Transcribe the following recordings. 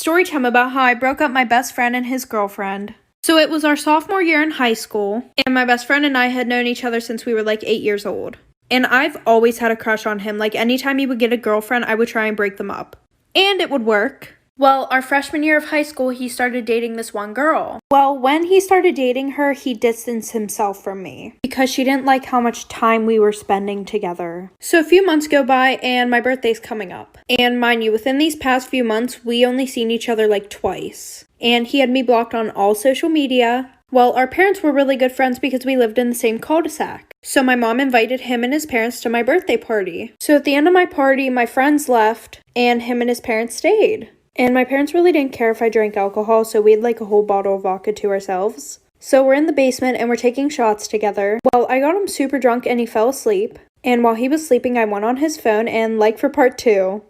story time about how I broke up my best friend and his girlfriend. So it was our sophomore year in high school, and my best friend and I had known each other since we were like 8 years old. And I've always had a crush on him. Like, anytime he would get a girlfriend, I would try and break them up. And it would work. Well, our freshman year of high school, he started dating this one girl. Well, when he started dating her, he distanced himself from me because she didn't like how much time we were spending together. So a few months go by and my birthday's coming up. And mind you, within these past few months, we only seen each other like twice. And he had me blocked on all social media. Well, our parents were really good friends because we lived in the same cul-de-sac. So my mom invited him and his parents to my birthday party. So at the end of my party, my friends left and him and his parents stayed. And my parents really didn't care if I drank alcohol, so we had like a whole bottle of vodka to ourselves. So we're in the basement and we're taking shots together. Well, I got him super drunk and he fell asleep. And while he was sleeping, I went on his phone and like for part 2.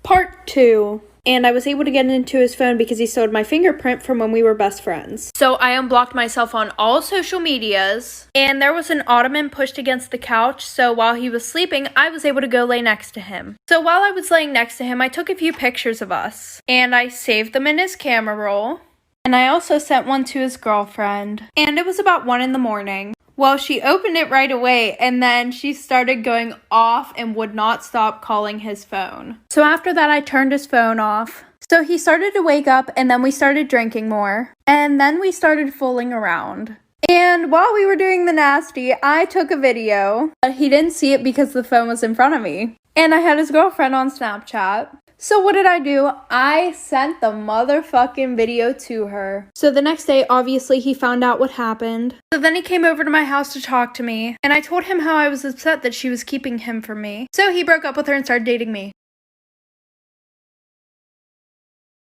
Part 2. And I was able to get into his phone because he stole my fingerprint from when we were best friends. So I unblocked myself on all social medias. And there was an ottoman pushed against the couch. So while he was sleeping, I was able to go lay next to him. So while I was laying next to him, I took a few pictures of us. And I saved them in his camera roll. And I also sent one to his girlfriend. And it was about 1 a.m. Well, she opened it right away, and then she started going off and would not stop calling his phone. So after that, I turned his phone off. So he started to wake up, and then we started drinking more. And then we started fooling around. And while we were doing the nasty, I took a video. But he didn't see it because the phone was in front of me. And I had his girlfriend on Snapchat. So what did I do? I sent the motherfucking video to her. So the next day, obviously, he found out what happened. So then he came over to my house to talk to me. And I told him how I was upset that she was keeping him from me. So he broke up with her and started dating me.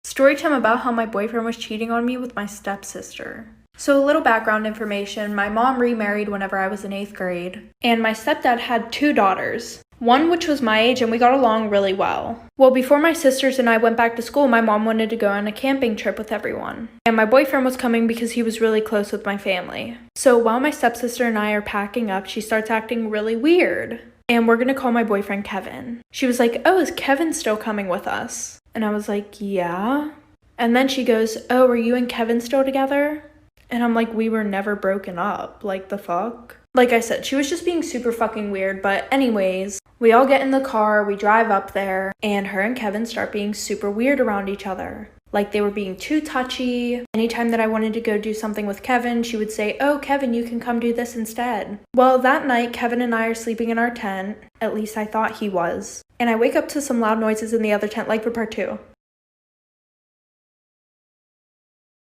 Story time about how my boyfriend was cheating on me with my stepsister. So a little background information. My mom remarried whenever I was in 8th grade. And my stepdad had 2 daughters. One which was my age and we got along really well. Well, before my sisters and I went back to school, my mom wanted to go on a camping trip with everyone. And my boyfriend was coming because he was really close with my family. So while my stepsister and I are packing up, she starts acting really weird. And we're gonna call my boyfriend Kevin. She was like, "Oh, is Kevin still coming with us?" And I was like, "Yeah." And then she goes, "Oh, are you and Kevin still together?" And I'm like, "We were never broken up. Like, the fuck?" Like I said, she was just being super fucking weird. But anyways, we all get in the car, we drive up there, and her and Kevin start being super weird around each other. Like, they were being too touchy. Anytime that I wanted to go do something with Kevin, she would say, "Oh, Kevin, you can come do this instead." Well, that night, Kevin and I are sleeping in our tent. At least I thought he was. And I wake up to some loud noises in the other tent, like for part 2.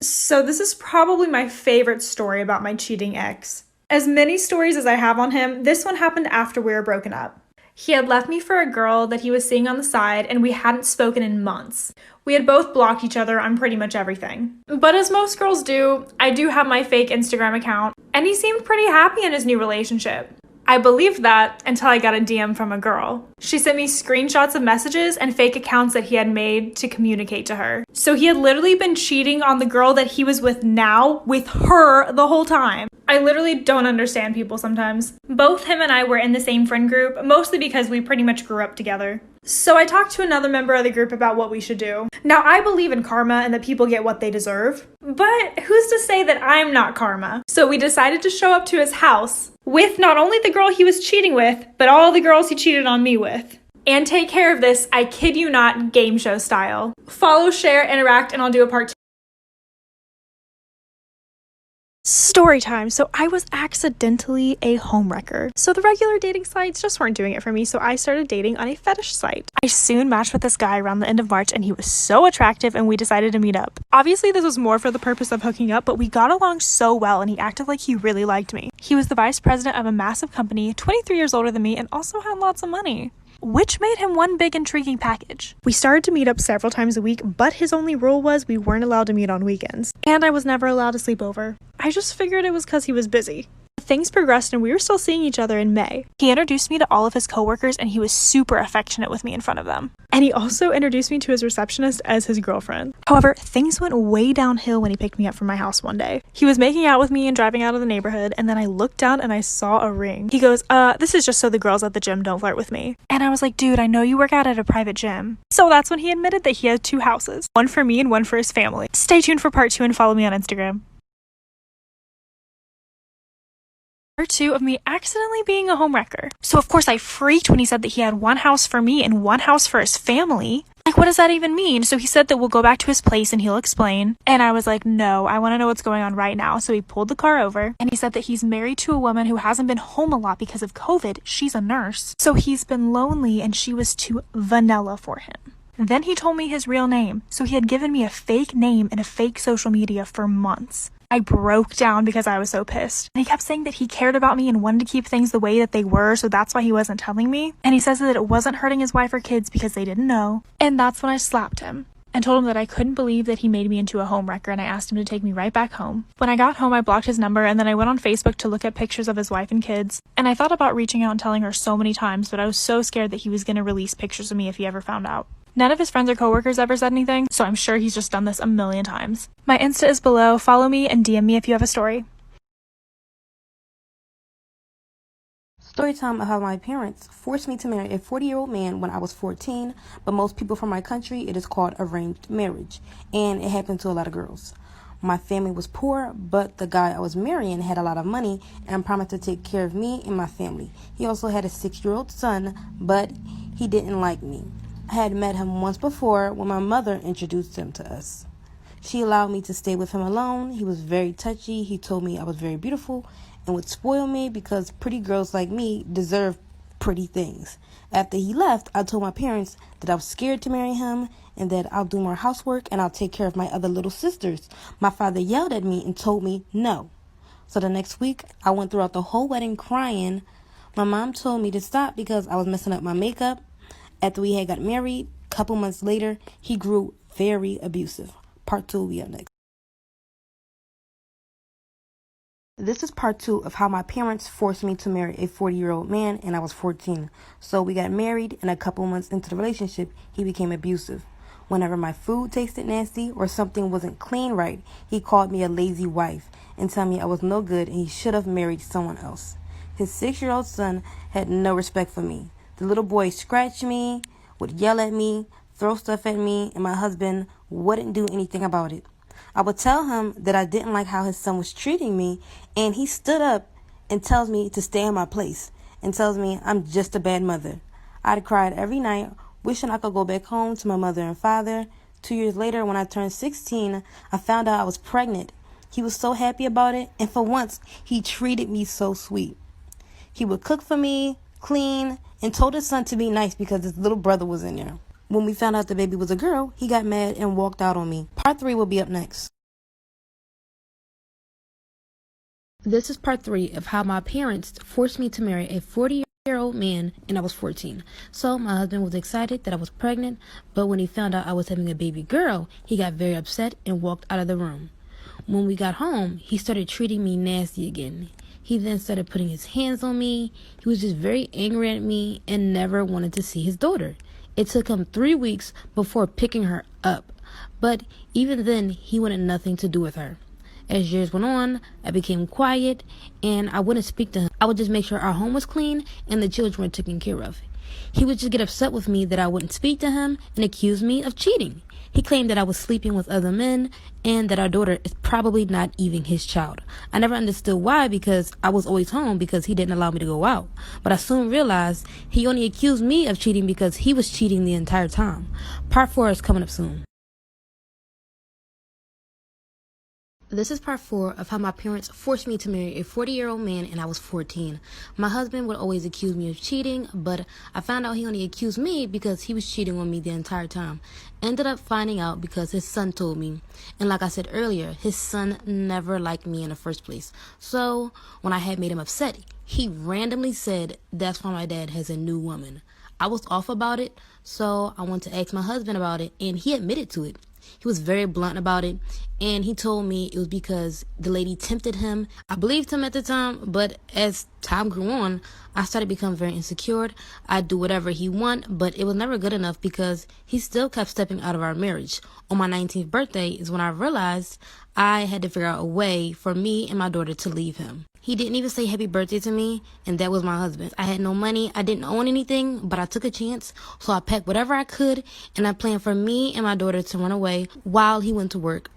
So this is probably my favorite story about my cheating ex. As many stories as I have on him, this one happened after we were broken up. He had left me for a girl that he was seeing on the side, and we hadn't spoken in months. We had both blocked each other on pretty much everything. But as most girls do, I do have my fake Instagram account, and he seemed pretty happy in his new relationship. I believed that until I got a DM from a girl. She sent me screenshots of messages and fake accounts that he had made to communicate to her. So he had literally been cheating on the girl that he was with now with her the whole time. I literally don't understand people sometimes. Both him and I were in the same friend group, mostly because we pretty much grew up together. So I talked to another member of the group about what we should do. Now, I believe in karma and that people get what they deserve, but who's to say that I'm not karma? So we decided to show up to his house with not only the girl he was cheating with, but all the girls he cheated on me with. And take care of this, I kid you not, game show style. Follow, share, interact, and I'll do a part 2. Story time. So I was accidentally a homewrecker. So the regular dating sites just weren't doing it for me, so I started dating on a fetish site. I soon matched with this guy around the end of March, and he was so attractive, and we decided to meet up. Obviously, this was more for the purpose of hooking up, but we got along so well, and he acted like he really liked me. He was the vice president of a massive company, 23 years older than me, and also had lots of money, which made him one big intriguing package. We started to meet up several times a week, but his only rule was we weren't allowed to meet on weekends. And I was never allowed to sleep over. I just figured it was because he was busy. The things progressed and we were still seeing each other in May. He introduced me to all of his coworkers and he was super affectionate with me in front of them. And he also introduced me to his receptionist as his girlfriend. However, things went way downhill when he picked me up from my house one day. He was making out with me and driving out of the neighborhood, and then I looked down and I saw a ring. He goes, this is just so the girls at the gym don't flirt with me. And I was like, dude, I know you work out at a private gym. So that's when he admitted that he had 2 houses, one for me and one for his family. Stay tuned for part 2 and follow me on Instagram. Part 2 of me accidentally being a homewrecker. So of course I freaked when he said that he had 1 house for me and 1 house for his family. Like, what does that even mean? So he said that we'll go back to his place and he'll explain. And I was like, no, I want to know what's going on right now. So he pulled the car over and he said that he's married to a woman who hasn't been home a lot because of COVID. She's a nurse. So he's been lonely and she was too vanilla for him. Then he told me his real name. So he had given me a fake name and a fake social media for months. I broke down because I was so pissed. And he kept saying that he cared about me and wanted to keep things the way that they were, so that's why he wasn't telling me. And he says that it wasn't hurting his wife or kids because they didn't know. And that's when I slapped him and told him that I couldn't believe that he made me into a homewrecker, and I asked him to take me right back home. When I got home, I blocked his number and then I went on Facebook to look at pictures of his wife and kids. And I thought about reaching out and telling her so many times, but I was so scared that he was going to release pictures of me if he ever found out. None of his friends or coworkers ever said anything, so I'm sure he's just done this a million times. My Insta is below. Follow me and DM me if you have a story. Storytime of how my parents forced me to marry a 40-year-old man when I was 14, but most people from my country, it is called arranged marriage, and it happened to a lot of girls. My family was poor, but the guy I was marrying had a lot of money and promised to take care of me and my family. He also had a 6-year-old son, but he didn't like me. I had met him once before when my mother introduced him to us. She allowed me to stay with him alone. He was very touchy. He told me I was very beautiful and would spoil me because pretty girls like me deserve pretty things. After he left, I told my parents that I was scared to marry him and that I'll do more housework and I'll take care of my other little sisters. My father yelled at me and told me no. So the next week, I went throughout the whole wedding crying. My mom told me to stop because I was messing up my makeup. After we had got married, a couple months later, he grew very abusive. Part 2 will be up next. This is part 2 of how my parents forced me to marry a 40-year-old man and I was 14. So we got married and a couple months into the relationship, he became abusive. Whenever my food tasted nasty or something wasn't clean right, he called me a lazy wife and told me I was no good and he should have married someone else. His 6-year-old son had no respect for me. The little boy scratched me, would yell at me, throw stuff at me, and my husband wouldn't do anything about it. I would tell him that I didn't like how his son was treating me, and he stood up and tells me to stay in my place and tells me I'm just a bad mother. I'd cried every night, wishing I could go back home to my mother and father. 2 years later, when I turned 16, I found out I was pregnant. He was so happy about it, and for once, he treated me so sweet. He would cook for me, clean, and told his son to be nice because his little brother was in there. When we found out the baby was a girl, he got mad and walked out on me. Part 3 will be up next. This is part 3 of how my parents forced me to marry a 40-year-old man and I was 14. So my husband was excited that I was pregnant, but when he found out I was having a baby girl, he got very upset and walked out of the room. When we got home, he started treating me nasty again. He then started putting his hands on me. He was just very angry at me and never wanted to see his daughter. It took him 3 weeks before picking her up, but even then, he wanted nothing to do with her. As years went on, I became quiet and I wouldn't speak to him. I would just make sure our home was clean and the children were taken care of. He would just get upset with me that I wouldn't speak to him and accuse me of cheating. He claimed that I was sleeping with other men and that our daughter is probably not even his child. I never understood why because I was always home because he didn't allow me to go out. But I soon realized he only accused me of cheating because he was cheating the entire time. Part 4 is coming up soon. This is part 4 of how my parents forced me to marry a 40-year-old man and I was 14. My husband would always accuse me of cheating, but I found out he only accused me because he was cheating on me the entire time. Ended up finding out because his son told me. And like I said earlier, his son never liked me in the first place. So when I had made him upset, he randomly said that's why my dad has a new woman. I was off about it, so I went to ask my husband about it, and he admitted to it. He was very blunt about it, and he told me it was because the lady tempted him. I believed him at the time, but as time grew on, I started to become very insecure. I'd do whatever he want, but it was never good enough because he still kept stepping out of our marriage. On my 19th birthday is when I realized I had to figure out a way for me and my daughter to leave him. He didn't even say happy birthday to me, and that was my husband. I had no money, I didn't own anything, but I took a chance, so I packed whatever I could, and I planned for me and my daughter to run away while he went to work.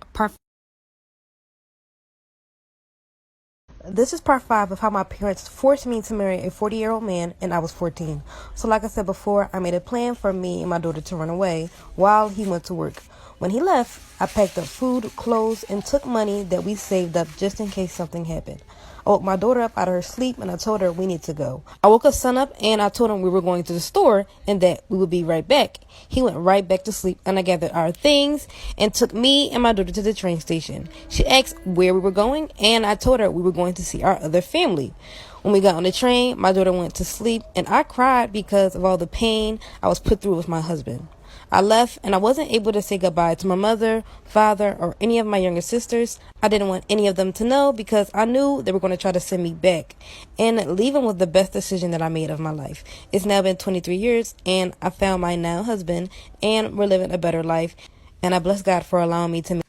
This is part 5 of how my parents forced me to marry a 40-year-old man and I was 14. So like I said before, I made a plan for me and my daughter to run away while he went to work. When he left, I packed up food, clothes, and took money that we saved up just in case something happened. I woke my daughter up out of her sleep and I told her we need to go. I woke her son up and I told him we were going to the store and that we would be right back. He went right back to sleep and I gathered our things and took me and my daughter to the train station. She asked where we were going and I told her we were going to see our other family. When we got on the train, my daughter went to sleep and I cried because of all the pain I was put through with my husband. I left and I wasn't able to say goodbye to my mother, father, or any of my younger sisters. I didn't want any of them to know because I knew they were going to try to send me back. And leaving was the best decision that I made of my life. It's now been 23 years and I found my now husband and we're living a better life. And I bless God for allowing me to.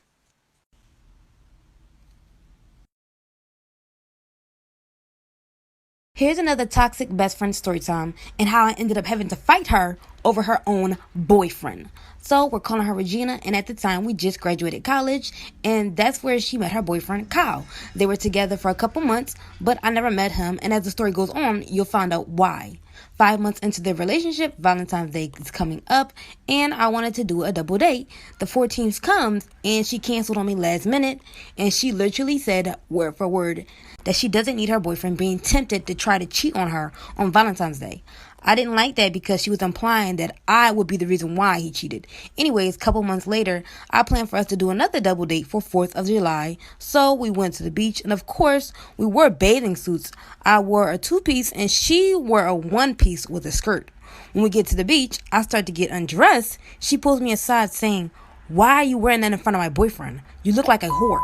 Here's another toxic best friend story time and how I ended up having to fight her over her own boyfriend. So we're calling her Regina, and at the time we just graduated college, and that's where she met her boyfriend Kyle. They were together for a couple months, but I never met him, and as the story goes on, you'll find out why. 5 months into their relationship, Valentine's Day is coming up, and I wanted to do a double date. The 14th comes, and she canceled on me last minute, and she literally said, word for word, that she doesn't need her boyfriend being tempted to try to cheat on her on Valentine's Day. I didn't like that because she was implying that I would be the reason why he cheated. Anyways, a couple months later, I planned for us to do another double date for 4th of July. So we went to the beach, and of course, we wore bathing suits. I wore a 2-piece and she wore a 1-piece with a skirt. When we get to the beach, I start to get undressed. She pulls me aside saying, "Why are you wearing that in front of my boyfriend? You look like a whore."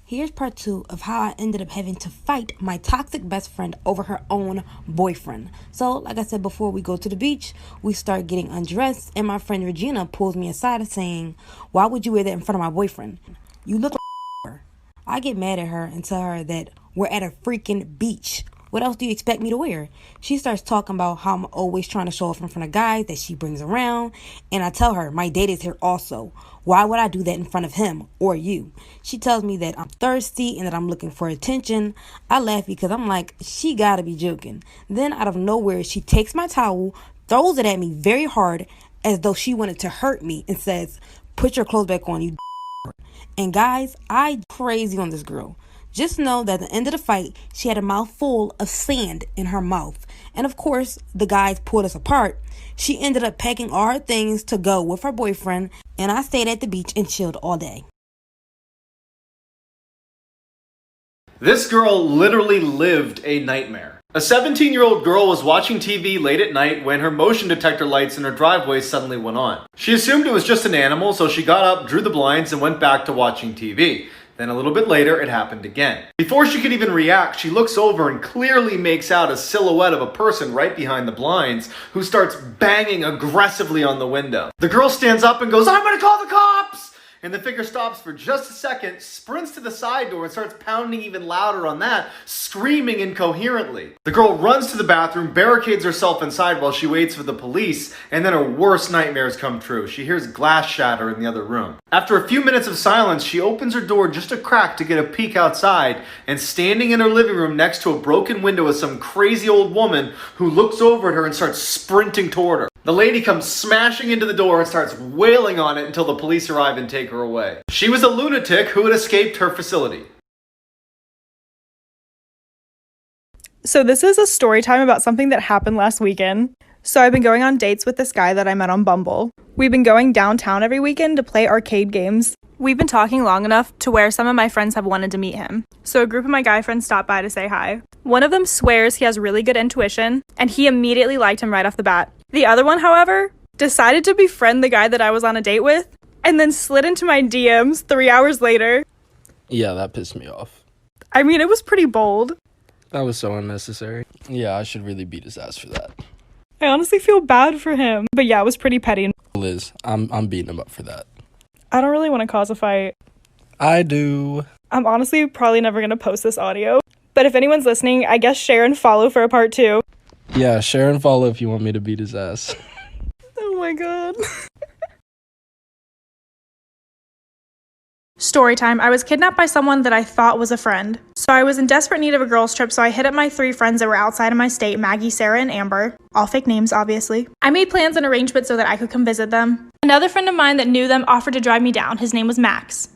Here's part 2 of how I ended up having to fight my toxic best friend over her own boyfriend. So, like I said before, we go to the beach, we start getting undressed, and my friend Regina pulls me aside saying, "Why would you wear that in front of my boyfriend? You look like a whore." I get mad at her and tell her that we're at a freaking beach. What else do you expect me to wear? She starts talking about how I'm always trying to show off in front of guys that she brings around. And I tell her, my date is here also. Why would I do that in front of him or you? She tells me that I'm thirsty and that I'm looking for attention. I laugh because I'm like, she gotta be joking. Then out of nowhere, she takes my towel, throws it at me very hard as though she wanted to hurt me and says, "Put your clothes back on, you." And guys, I crazy on this girl. Just know that at the end of the fight, she had a mouthful of sand in her mouth. And of course, the guys pulled us apart. She ended up packing all her things to go with her boyfriend, and I stayed at the beach and chilled all day. This girl literally lived a nightmare. A 17-year-old girl was watching TV late at night when her motion detector lights in her driveway suddenly went on. She assumed it was just an animal, so she got up, drew the blinds, and went back to watching TV. Then a little bit later, it happened again. Before she could even react, she looks over and clearly makes out a silhouette of a person right behind the blinds who starts banging aggressively on the window. The girl stands up and goes, "I'm gonna call the cops!" And the figure stops for just a second, sprints to the side door and starts pounding even louder on that, screaming incoherently. The girl runs to the bathroom, barricades herself inside while she waits for the police, and then her worst nightmares come true. She hears glass shatter in the other room. After a few minutes of silence, she opens her door just a crack to get a peek outside, and standing in her living room next to a broken window is some crazy old woman who looks over at her and starts sprinting toward her. The lady comes smashing into the door and starts wailing on it until the police arrive and take her away. She was a lunatic who had escaped her facility. So this is a story time about something that happened last weekend. So I've been going on dates with this guy that I met on Bumble. We've been going downtown every weekend to play arcade games. We've been talking long enough to where some of my friends have wanted to meet him. So a group of my guy friends stopped by to say hi. One of them swears he has really good intuition, and he immediately liked him right off the bat. The other one, however, decided to befriend the guy that I was on a date with and then slid into my DMs 3 hours later. Yeah, that pissed me off. I mean, it was pretty bold. That was so unnecessary. Yeah, I should really beat his ass for that. I honestly feel bad for him. But yeah, it was pretty petty. Liz, I'm beating him up for that. I don't really want to cause a fight. I do. I'm honestly probably never going to post this audio. But if anyone's listening, I guess share and follow for a part 2. Yeah, share and follow if you want me to beat his ass. Oh my god. Storytime. I was kidnapped by someone that I thought was a friend. So I was in desperate need of a girls trip, so I hit up my 3 friends that were outside of my state, Maggie, Sarah, and Amber. All fake names, obviously. I made plans and arrangements so that I could come visit them. Another friend of mine that knew them offered to drive me down. His name was Max.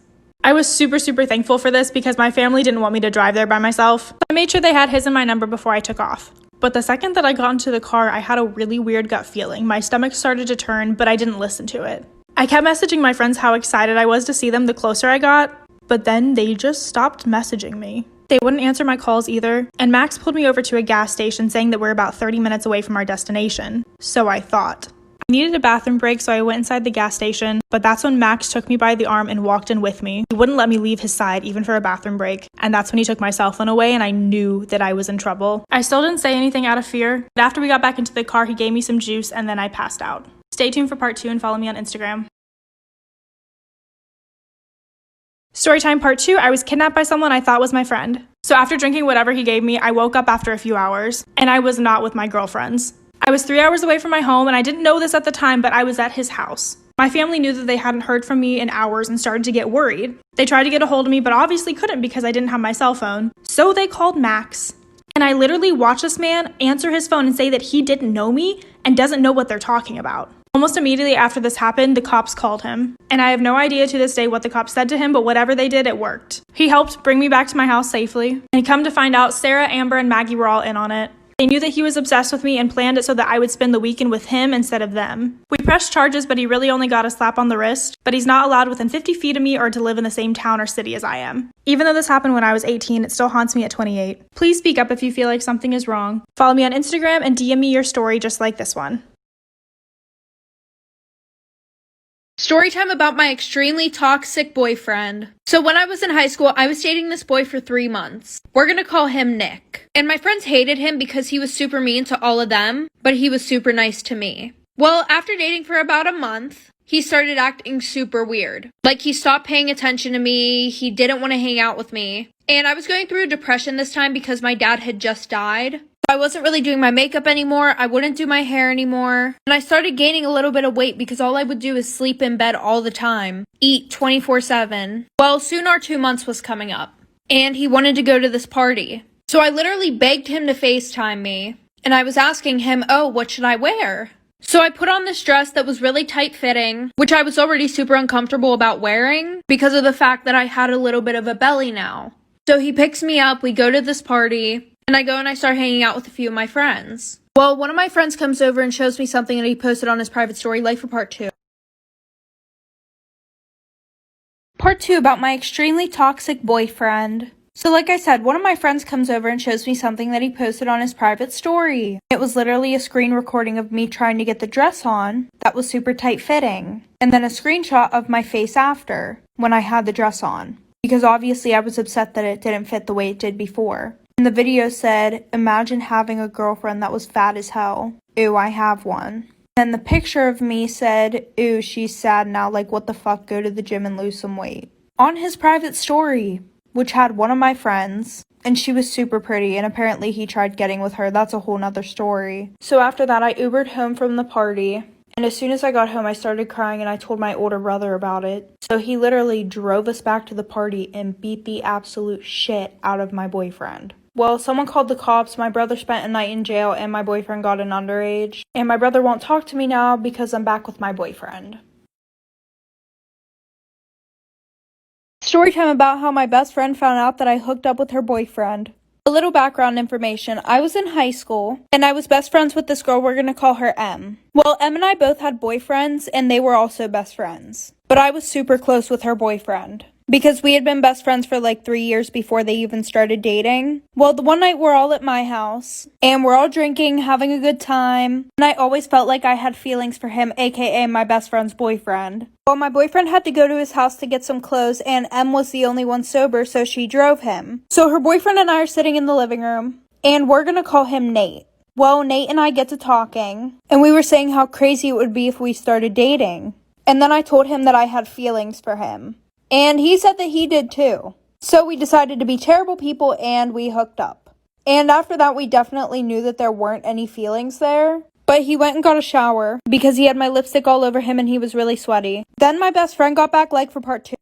I was super thankful for this because my family didn't want me to drive there by myself. So I made sure they had his and my number before I took off. But the second that I got into the car, I had a really weird gut feeling. My stomach started to turn, but I didn't listen to it. I kept messaging my friends how excited I was to see them the closer I got, but then they just stopped messaging me. They wouldn't answer my calls either, and Max pulled me over to a gas station saying that we're about 30 minutes away from our destination. So I thought. I needed a bathroom break, so I went inside the gas station, but that's when Max took me by the arm and walked in with me. He wouldn't let me leave his side, even for a bathroom break, and that's when he took my cell phone away and I knew that I was in trouble. I still didn't say anything out of fear, but after we got back into the car, he gave me some juice and then I passed out. Stay tuned for part 2 and follow me on Instagram. Storytime part 2, I was kidnapped by someone I thought was my friend. So after drinking whatever he gave me, I woke up after a few hours, and I was not with my girlfriends. I was 3 hours away from my home, and I didn't know this at the time, but I was at his house. My family knew that they hadn't heard from me in hours and started to get worried. They tried to get a hold of me, but obviously couldn't because I didn't have my cell phone. So they called Max. And I literally watched this man answer his phone and say that he didn't know me and doesn't know what they're talking about. Almost immediately after this happened, the cops called him. And I have no idea to this day what the cops said to him, but whatever they did, it worked. He helped bring me back to my house safely. And come to find out, Sarah, Amber, and Maggie were all in on it. They knew that he was obsessed with me and planned it so that I would spend the weekend with him instead of them. We pressed charges, but he really only got a slap on the wrist. But he's not allowed within 50 feet of me or to live in the same town or city as I am. Even though this happened when I was 18, it still haunts me at 28. Please speak up if you feel like something is wrong. Follow me on Instagram and DM me your story just like this one. Storytime about my extremely toxic boyfriend. So when I was in high school, I was dating this boy for 3 months. We're gonna call him Nick. And my friends hated him because he was super mean to all of them, but he was super nice to me. Well, after dating for about a month, he started acting super weird. Like he stopped paying attention to me, he didn't want to hang out with me. And I was going through a depression this time because my dad had just died. I wasn't really doing my makeup anymore, I wouldn't do my hair anymore, and I started gaining a little bit of weight because all I would do is sleep in bed all the time, eat 24/7. Well, soon our 2 months was coming up, and he wanted to go to this party. So I literally begged him to FaceTime me, and I was asking him, oh, what should I wear? So I put on this dress that was really tight-fitting, which I was already super uncomfortable about wearing because of the fact that I had a little bit of a belly now. So he picks me up, we go to this party, and I go and I start hanging out with a few of my friends. Well, one of my friends comes over and shows me something that he posted on his private story, like for part 2. Part 2 about my extremely toxic boyfriend. So like I said, one of my friends comes over and shows me something that he posted on his private story. It was literally a screen recording of me trying to get the dress on that was super tight fitting. And then a screenshot of my face after, when I had the dress on. Because obviously I was upset that it didn't fit the way it did before. And the video said, imagine having a girlfriend that was fat as hell. Ew, I have one. And the picture of me said, ew, she's sad now, like what the fuck, go to the gym and lose some weight. On his private story, which had one of my friends, and she was super pretty, and apparently he tried getting with her. That's a whole nother story. So after that, I Ubered home from the party. And as soon as I got home, I started crying and I told my older brother about it. So he literally drove us back to the party and beat the absolute shit out of my boyfriend. Well, someone called the cops, my brother spent a night in jail, and my boyfriend got an underage. And my brother won't talk to me now because I'm back with my boyfriend. Storytime about how my best friend found out that I hooked up with her boyfriend. A little background information. I was in high school, and I was best friends with this girl. We're gonna call her M. Well, M and I both had boyfriends, and they were also best friends. But I was super close with her boyfriend. because we had been best friends for like 3 years before they even started dating. Well, the one night we're all at my house and we're all drinking, having a good time, and I always felt like I had feelings for him, aka my best friend's boyfriend. Well, my boyfriend had to go to his house to get some clothes, and Em was the only one sober, so she drove him. So her boyfriend and I are sitting in the living room, and we're gonna call him Nate. Well, Nate and I get to talking, and we were saying how crazy it would be if we started dating. And then I told him that I had feelings for him. And he said that he did too. So we decided to be terrible people and we hooked up. And after that, we definitely knew that there weren't any feelings there. But he went and got a shower because he had my lipstick all over him and he was really sweaty. Then my best friend got back like for part 2.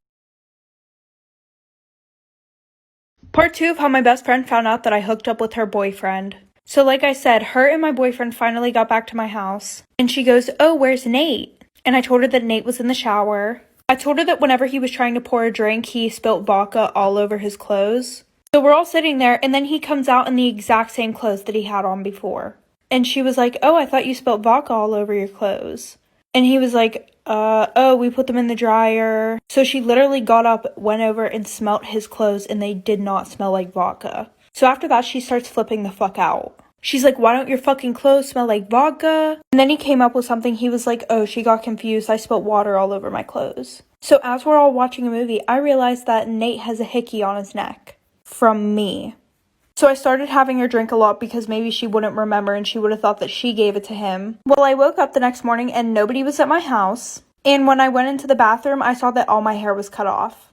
Part 2 of how my best friend found out that I hooked up with her boyfriend. So like I said, her and my boyfriend finally got back to my house. And she goes, "Oh, where's Nate?" And I told her that Nate was in the shower. I told her that whenever he was trying to pour a drink, he spilt vodka all over his clothes. So we're all sitting there, and then he comes out in the exact same clothes that he had on before. And she was like, "Oh, I thought you spilt vodka all over your clothes." And he was like, oh, we put them in the dryer. So she literally got up, went over, and smelt his clothes, and they did not smell like vodka. So after that, she starts flipping the fuck out. She's like, "Why don't your fucking clothes smell like vodka?" And then he came up with something. He was like, "Oh, she got confused. I spilled water all over my clothes." So as we're all watching a movie, I realized that Nate has a hickey on his neck. From me. So I started having her drink a lot because maybe she wouldn't remember and she would have thought that she gave it to him. Well, I woke up the next morning and nobody was at my house. And when I went into the bathroom, I saw that all my hair was cut off.